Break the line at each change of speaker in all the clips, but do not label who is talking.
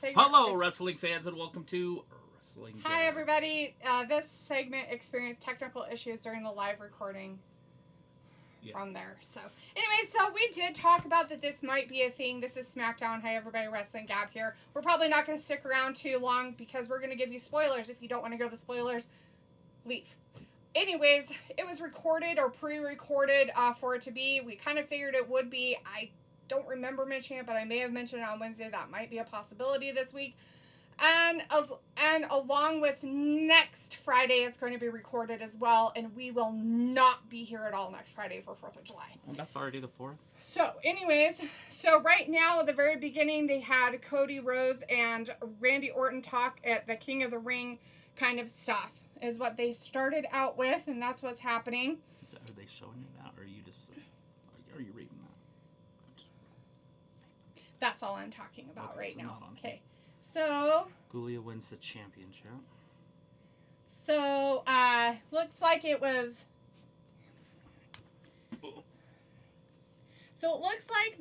Hello, wrestling fans, and welcome to Wrestling Down.
Hi, everybody. This segment experienced technical issues during the live recording from there. So, anyway, so we did talk about that this might be a thing. This is Smackdown. Hi, everybody. Wrestling Gab here. We're probably not going to stick around too long because we're going to give you spoilers. If you don't want to hear the spoilers, leave. Anyways, it was recorded or pre-recorded for it to be. We kind of figured it would be. I don't remember mentioning it, but I may have mentioned it on Wednesday. That might be a possibility this week. And along with next Friday, it's going to be recorded as well, and we will not be here at all next Friday for 4th of July.
Well, that's already the 4th.
So, anyways, right now, at the very beginning, they had Cody Rhodes and Randy Orton talk at the King of the Ring kind of stuff, is what they started out with, and that's what's happening.
Are they showing you that, or are you just, are you reading that?
That's all I'm talking about right
so
now. Okay. So
Gulia wins the championship.
So looks like it was. So it looks like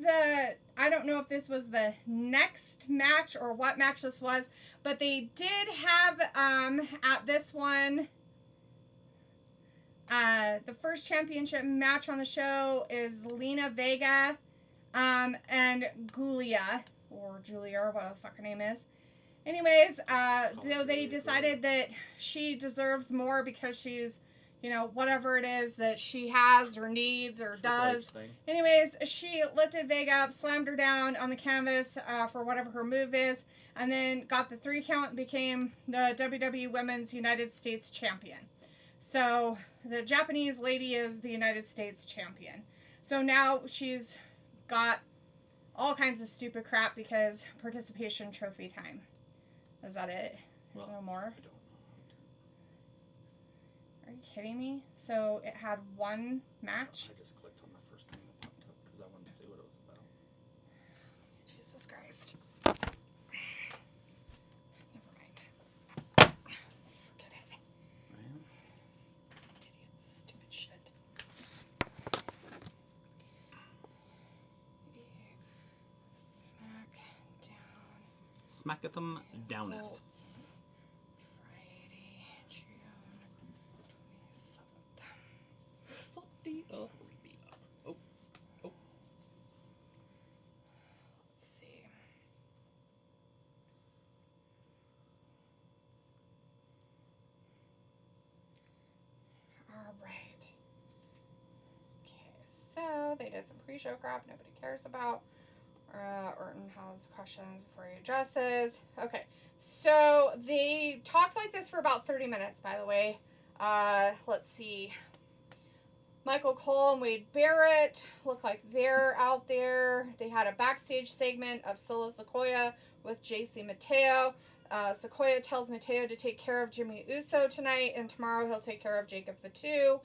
I don't know if this was the next match or what match this was, but they did have at this one the first championship match on the show is Lena Vega and Gulia or Julia or whatever the fuck her name is. Anyways, they decided that she deserves more because she's, whatever it is that she has or needs or does. Anyways, she lifted Vega up, slammed her down on the canvas for whatever her move is, and then got the 3 count and became the WWE Women's United States Champion. So the Japanese lady is the United States Champion. So now she's got all kinds of stupid crap because participation trophy time. Is that it? There's no more?
I don't know.
Are you kidding me? So it had one match?
I just clicked on the first thing that popped up because I wanted to see what it was about.
Jesus Christ. Never mind. Forget it.
Right?
Idiot, stupid shit.
Smacketh them downeth.
Results. Friday, June 27th.
Oh.
Let's see. All right. Okay, so they did some pre-show crap nobody cares about. Orton has questions before he addresses. Okay, so they talked like this for about 30 minutes, by the way. Let's see. Michael Cole and Wade Barrett look like they're out there. They had a backstage segment of Solo Sikoa with JC Mateo. Sikoa tells Mateo to take care of Jimmy Uso tonight, and tomorrow he'll take care of Jacob Fatu.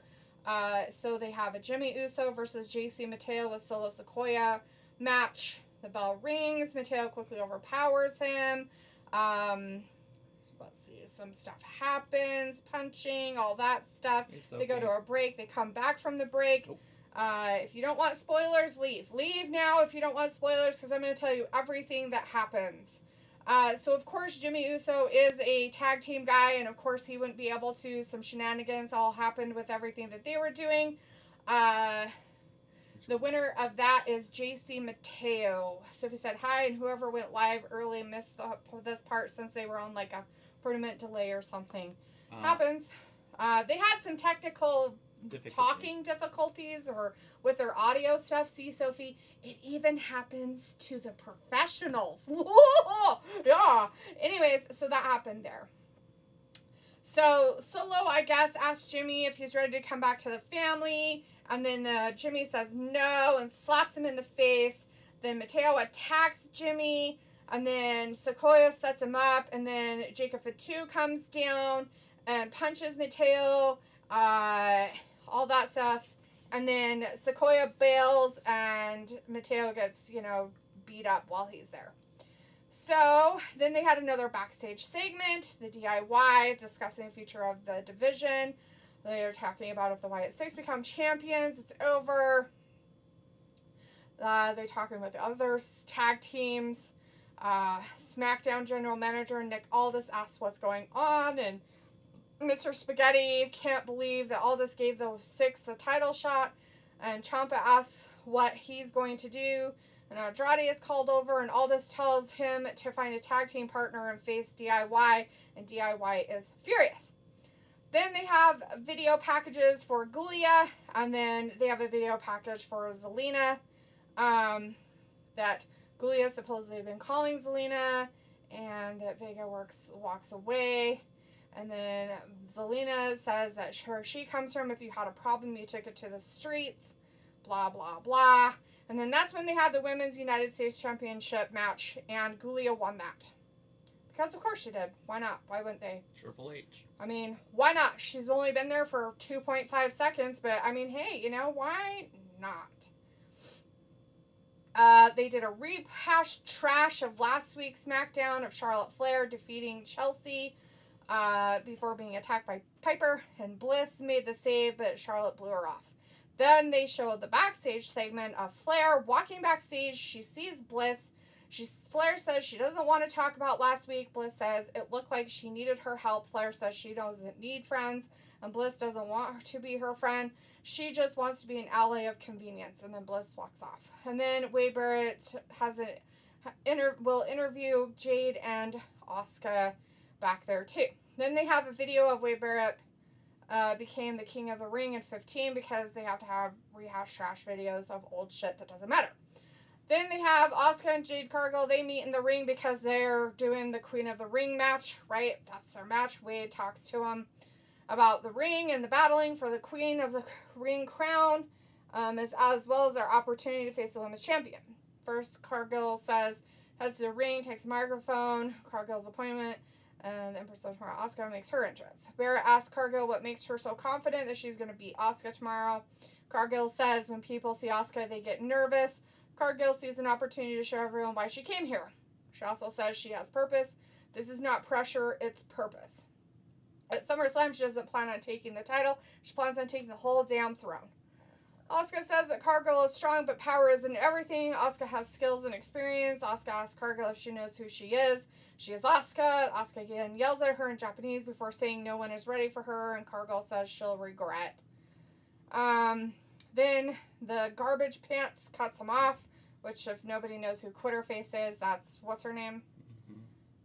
So they have a Jimmy Uso versus JC Mateo with Solo Sikoa match. The bell rings. Mateo quickly overpowers him. Let's see. Some stuff happens. Punching, all that stuff. They go to a break. They come back from the break. If you don't want spoilers, leave. Leave now if you don't want spoilers because I'm going to tell you everything that happens. So, of course, Jimmy Uso is a tag team guy, and, of course, he wouldn't be able to. Some shenanigans all happened with everything that they were doing. The winner of that is JC Mateo. Sophie said hi, and whoever went live early missed this part since they were on like a 40-minute delay or something. Happens. They had some technical talking difficulties or with their audio stuff. See, Sophie, it even happens to the professionals. Yeah. Anyways, so that happened there. So Solo, I guess, asked Jimmy if he's ready to come back to the family. And then Jimmy says no and slaps him in the face. Then Mateo attacks Jimmy. And then Sikoa sets him up. And then Jacob Fatu comes down and punches Mateo. All that stuff. And then Sikoa bails and Mateo gets, beat up while he's there. So then they had another backstage segment, the DIY, discussing the future of the division. They are talking about if the Wyatt Six become champions, it's over. They're talking with the other tag teams. SmackDown General Manager Nick Aldis asks what's going on, and Mr. Spaghetti can't believe that Aldis gave the Six a title shot, and Ciampa asks what he's going to do, and Andrade is called over, and Aldis tells him to find a tag team partner and face DIY, and DIY is furious. Then they have video packages for Giulia, and then they have a video package for Zelina, that Giulia supposedly been calling Zelina, and that Vega walks away. And then Zelina says that where she comes from, if you had a problem, you took it to the streets, blah, blah, blah. And then that's when they had the Women's United States Championship match, and Giulia won that. Because of course she did. Why not? Why wouldn't they?
Triple H.
I mean, why not? She's only been there for 2.5 seconds, but I mean, hey, you know, why not? They did a rehashed trash of last week's SmackDown of Charlotte Flair defeating Chelsea before being attacked by Piper, and Bliss made the save, but Charlotte blew her off. Then they showed the backstage segment of Flair walking backstage. She sees Bliss. Flair says she doesn't want to talk about last week. Bliss says it looked like she needed her help. Flair says she doesn't need friends, and Bliss doesn't want her to be her friend. She just wants to be an ally of convenience, and then Bliss walks off. And then Wade Barrett will interview Jade and Asuka back there too. Then they have a video of Wade Barrett became the king of the ring in 15 because they have to have rehash trash videos of old shit that doesn't matter. Then they have Asuka and Jade Cargill. They meet in the ring because they're doing the Queen of the Ring match, right? That's their match. Wade talks to them about the ring and the battling for the Queen of the Ring crown, as well as their opportunity to face the women's champion. First, Cargill heads to the ring, takes a microphone, Cargill's appointment, and the Empress of tomorrow, Asuka, makes her entrance. Barrett asks Cargill what makes her so confident that she's going to beat Asuka tomorrow. Cargill says when people see Asuka, they get nervous. Cargill sees an opportunity to show everyone why she came here. She also says she has purpose. This is not pressure, it's purpose. At SummerSlam, she doesn't plan on taking the title. She plans on taking the whole damn throne. Asuka says that Cargill is strong, but power isn't everything. Asuka has skills and experience. Asuka asks Cargill if she knows who she is. She is Asuka. Asuka again yells at her in Japanese before saying no one is ready for her, and Cargill says she'll regret. Then the garbage pants cuts him off, which if nobody knows who Quitterface is, that's what's her name?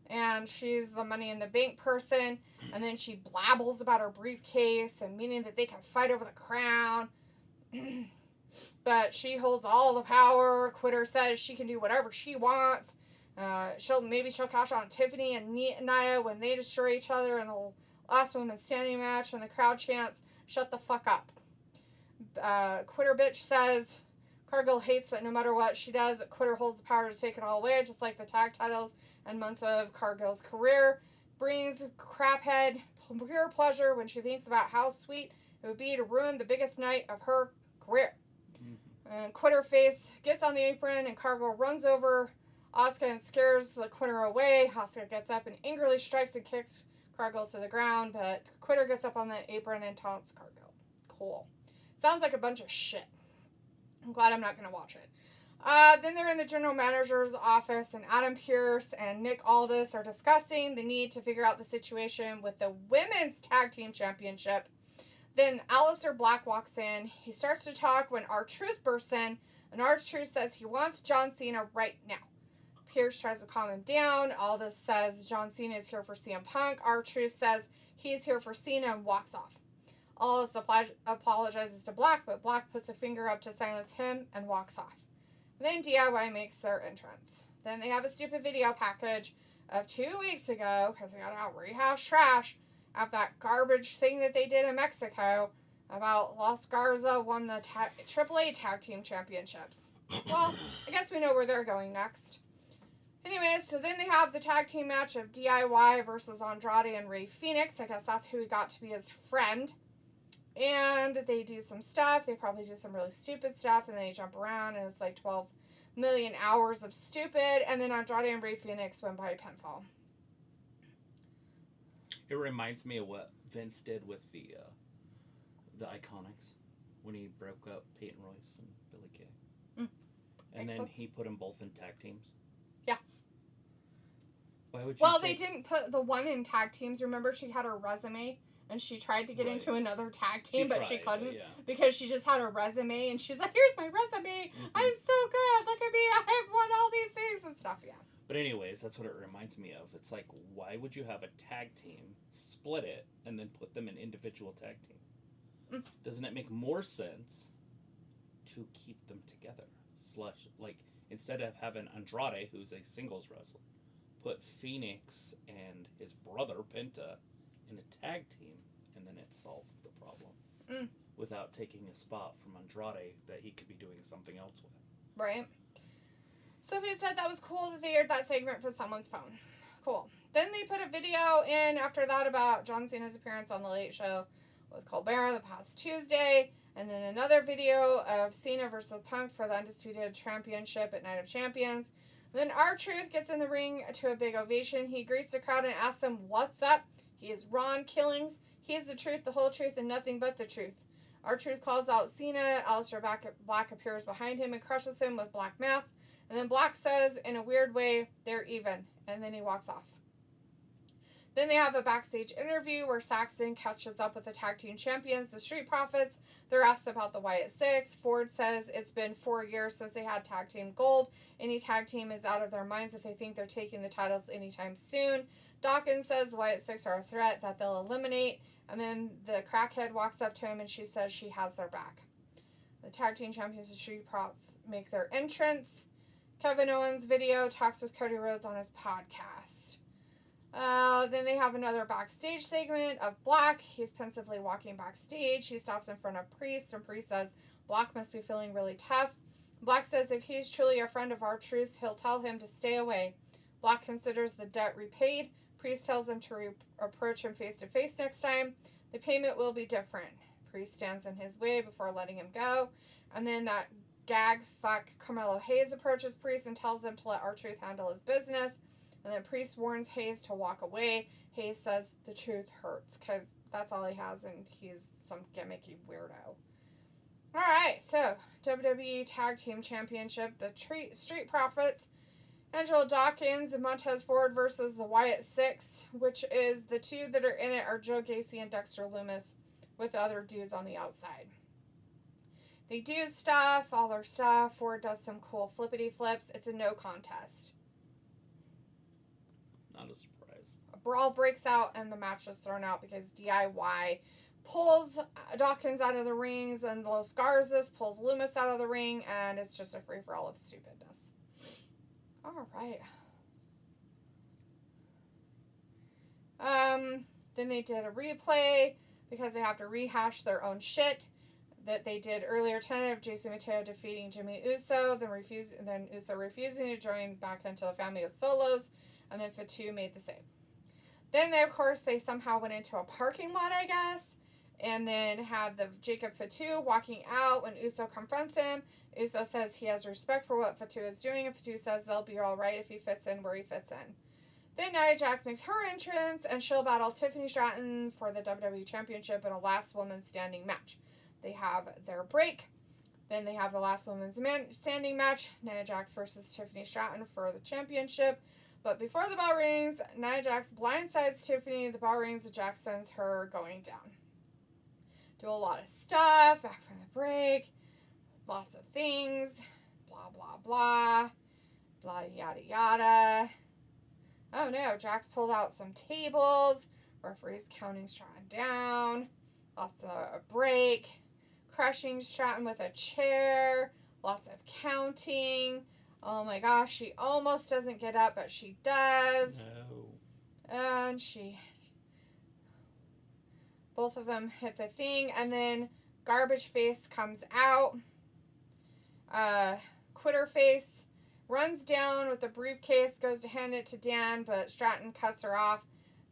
And she's the Money in the Bank person, and then she blabbles about her briefcase and meaning that they can fight over the crown. But she holds all the power. Quitter says she can do whatever she wants. She'll cash on Tiffany and Nia when they destroy each other in the last women's standing match, and the crowd chants, "Shut the fuck up." Quitter bitch says Cargill hates that no matter what she does, Quitter holds the power to take it all away, just like the tag titles and months of Cargill's career. Brings craphead pure pleasure when she thinks about how sweet it would be to ruin the biggest night of her career. And Quitterface gets on the apron, and Cargill runs over Asuka and scares the Quitter away. Asuka gets up and angrily strikes and kicks Cargill to the ground, but Quitter gets up on the apron and taunts Cargill. Cool. Sounds like a bunch of shit. I'm glad I'm not going to watch it. Then they're in the general manager's office, and Adam Pearce and Nick Aldis are discussing the need to figure out the situation with the Women's Tag Team Championship. Then Aleister Black walks in. He starts to talk when R-Truth bursts in, and R-Truth says he wants John Cena right now. Pearce tries to calm him down. Aldis says John Cena is here for CM Punk. R-Truth says he's here for Cena and walks off. Aldis apologizes to Black, but Black puts a finger up to silence him and walks off. Then DIY makes their entrance. Then they have a stupid video package of 2 weeks ago, because they got out rehash trash, of that garbage thing that they did in Mexico about Los Garza won the AAA Tag Team Championships. Well, I guess we know where they're going next. Anyways, so then they have the tag team match of DIY versus Andrade and Rey Fenix. I guess that's who got to be his friend. And they do some stuff. They probably do some really stupid stuff, and then they jump around, and it's like 12 million hours of stupid. And then Andrade and Rey Fenix win by pinfall.
It reminds me of what Vince did with the Iconics when he broke up Peyton Royce and Billy Kay. And
Makes
then
sense.
he put them both in tag teams.
Yeah.
Why would you
Well, they didn't put the one in tag teams. Remember, she had her resume, and she tried to get into another tag team, but she couldn't because she just had her resume, and she's like, "Here's my resume. I'm so good. Look at me. I've won all these things and stuff." Yeah.
But anyways, that's what it reminds me of. It's like, why would you have a tag team, split it, and then put them in individual tag team? Doesn't it make more sense to keep them together? Like, instead of having Andrade, who's a singles wrestler, put Phoenix and his brother, Penta, in a tag team, and then it solved the problem. Without taking a spot from Andrade that he could be doing something else with.
Right. Sophie said that was cool that they aired that segment for someone's phone. Cool. Then they put a video in after that about John Cena's appearance on The Late Show with Colbert the past Tuesday. And then another video of Cena versus Punk for the Undisputed Championship at Night of Champions. Then R-Truth gets in the ring to a big ovation. He greets the crowd and asks them, "What's up?" He is Ron Killings. He is the truth, the whole truth, and nothing but the truth. R-Truth calls out Cena. Aleister Black appears behind him and crushes him with Black Mass. And then Black says, in a weird way, "They're even." And then he walks off. Then they have a backstage interview where Saxton catches up with the tag team champions, the Street Profits. They're asked about the Wyatt Six. Ford says it's been 4 years since they had tag team gold. Any tag team is out of their minds if they think they're taking the titles anytime soon. Dawkins says the Wyatt Six are a threat that they'll eliminate. And then the crackhead walks up to him and she says she has their back. The tag team champions, the Street Profits, make their entrance. Kevin Owens' video talks with Cody Rhodes on his podcast. Then they have another backstage segment of Black. He's pensively walking backstage. He stops in front of Priest, and Priest says Black must be feeling really tough. Black says if he's truly a friend of R-Truth's, he'll tell him to stay away. Black considers the debt repaid. Priest tells him to approach him face to face next time. The payment will be different. Priest stands in his way before letting him go. And then that gag fuck Carmelo Hayes approaches Priest and tells him to let R-Truth handle his business. And then Priest warns Hayes to walk away. Hayes says the truth hurts because that's all he has and he's some gimmicky weirdo. Alright, so WWE Tag Team Championship, the Street Profits, Angelo Dawkins and Montez Ford versus the Wyatt Six, which is the two that are in it are Joe Gacy and Dexter Lumis with the other dudes on the outside. They do stuff, all their stuff. Ford does some cool flippity flips. It's a no contest.
Not a surprise.
A brawl breaks out and the match is thrown out because DIY pulls Dawkins out of the rings and Los Garzas pulls Lumis out of the ring and it's just a free-for-all of stupidness. Alright. Then they did a replay because they have to rehash their own shit that they did earlier tonight of Jason Mateo defeating Jimmy Uso, then Uso refusing to join back into the family of Solos, and then Fatu made the save. Then they, of course, they somehow went into a parking lot, I guess, and then had the Jacob Fatu walking out when Uso confronts him. Uso says he has respect for what Fatu is doing, and Fatu says they'll be all right if he fits in where he fits in. Then Nia Jax makes her entrance, and she'll battle Tiffany Stratton for the WWE Championship in a last woman standing match. They have their break. Then they have the last women's standing match, Nia Jax versus Tiffany Stratton for the championship. But before the bell rings, Nia Jax blindsides Tiffany. The bell rings, and Jax sends her going down. Do a lot of stuff back from the break. Lots of things. Blah, blah, blah. Blah, yada, yada. Oh no, Jax pulled out some tables. Referee's counting Stratton down. Lots of a break. Crushing Stratton with a chair. Lots of counting. Oh my gosh, she almost doesn't get up, but she does.
No.
And both of them hit the thing, and then Garbage Face comes out. Quitter Face runs down with the briefcase, goes to hand it to Dan, but Stratton cuts her off.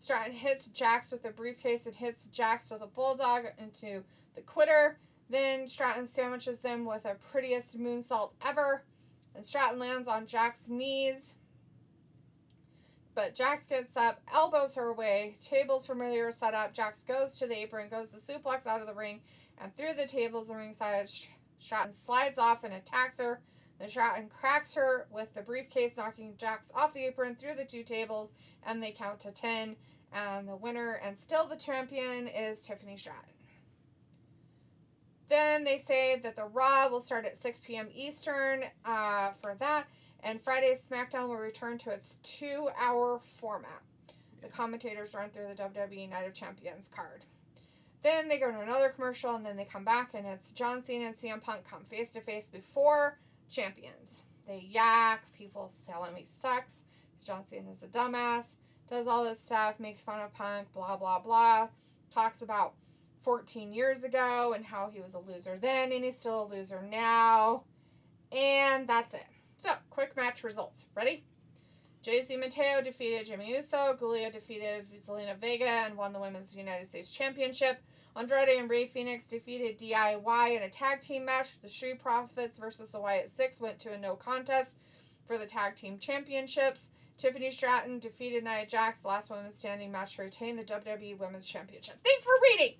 Stratton hits Jax with the briefcase and hits Jax with a bulldog into the Quitter. Then Stratton sandwiches them with a prettiest moonsault ever. And Stratton lands on Jax's knees. But Jax gets up, elbows her away. Tables from earlier set up. Jax goes to the apron, goes to suplex out of the ring. And through the tables and ringside, Stratton slides off and attacks her. The Stratton cracks her with the briefcase, knocking Jax off the apron through the 2 tables, and they count to 10. And the winner and still the champion is Tiffany Stratton. Then they say that the Raw will start at 6 p.m. Eastern for that. And Friday's SmackDown will return to its 2-hour format. The commentators run through the WWE Night of Champions card. Then they go to another commercial, and then they come back, and it's John Cena and CM Punk come face-to-face before champions. They yak. People tell him he sucks. John Cena's a dumbass. Does all this stuff. Makes fun of Punk. Blah, blah, blah. Talks about 14 years ago and how he was a loser then, and he's still a loser now. And that's it. So, quick match results. Ready? JC Mateo defeated Jimmy Uso. Giulia defeated Zelina Vega and won the Women's United States Championship. Andrade and Rey Fenix defeated DIY in a tag team match. The Street Profits versus the Wyatt Six went to a no contest for the tag team championships. Tiffany Stratton defeated Nia Jax, the last woman standing match to retain the WWE Women's Championship. Thanks for reading!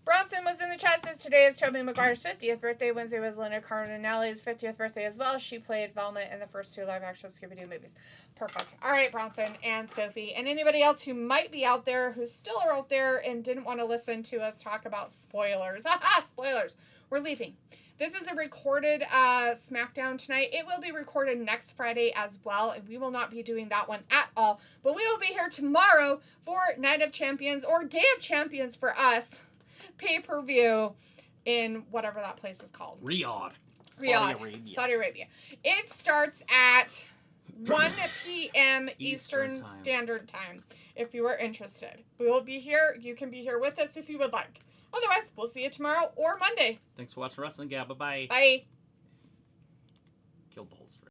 Bronson was in the chat since today is Tobey Maguire's 50th birthday. Wednesday was Linda Cardinelli's 50th birthday as well. She played Velma in the first 2 live-action Scooby-Doo movies. Perfect. All right, Bronson and Sophie. And anybody else who might be out there, who still are out there and didn't want to listen to us talk about spoilers. Haha, spoilers. We're leaving. This is a recorded SmackDown tonight. It will be recorded next Friday as well, and we will not be doing that one at all. But we will be here tomorrow for Night of Champions, or Day of Champions for us, pay-per-view in whatever that place is called.
Riyadh.
Saudi Arabia. It starts at 1 p.m. Eastern Standard Time, if you are interested. We will be here. You can be here with us if you would like. Otherwise, we'll see you tomorrow or Monday.
Thanks for watching Wrestling Gab. Bye-bye.
Bye.
Killed the whole story.